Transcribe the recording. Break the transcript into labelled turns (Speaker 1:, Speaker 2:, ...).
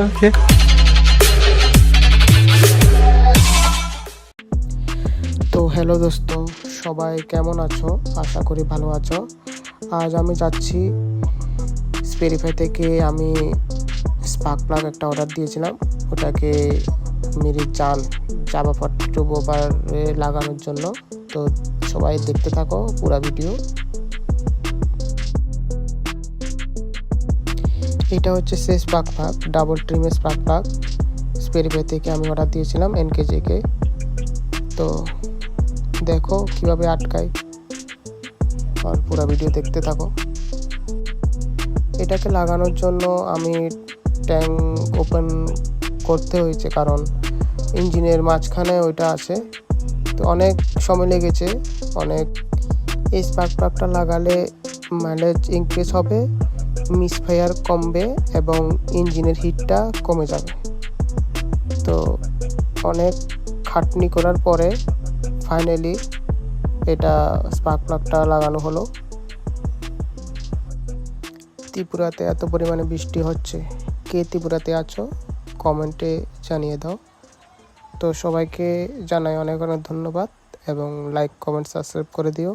Speaker 1: ওকে। তো হ্যালো দোস্ত, সবাই কেমন আছো? আশা করি ভালো আছো। আজ আমি যাচ্ছি স্পেরিফাই থেকে। আমি স্পার্ক প্লাগ একটা অর্ডার দিয়েছিলাম, ওটাকে মেরে জাভা 42 বোবারে লাগানোর জন্য। তো সবাই দেখতে থাকো পুরো ভিডিও। এটা হচ্ছে সেই স্পার্ক প্লাগ, ডাবল ট্রিমের স্পার্ক প্লাগ। স্পেরিফাই থেকে আমি অর্ডার দিয়েছিলাম এনকেজেকে। তো দেখো কিভাবে আটকাই, আর পুরো ভিডিও দেখতে থাকো। এটাকে লাগানোর জন্য আমি ট্যাঙ্ক ওপেন করতে হয়েছে, কারণ ইঞ্জিনের মাঝখানে ওইটা আছে। তো অনেক সময় লেগেছে, অনেক। এই স্পার্ক প্লাগটা লাগালে মাইলেজ ইনক্রিজ হবে, মিসফায়ার কমবে এবং ইঞ্জিনের হিটটা কমে যাবে। তো অনেক খাটনি করার পরে ফাইনালি এটা স্পার্ক প্লাগটা লাগানো হলো। ত্রিপুরাতে এত পরিমাণে বৃষ্টি হচ্ছে, কে ত্রিপুরাতে আছো কমেন্টে জানিয়ে দাও। তো সবাইকে জানাই অনেক অনেক ধন্যবাদ এবং লাইক কমেন্ট সাবস্ক্রাইব করে দিও।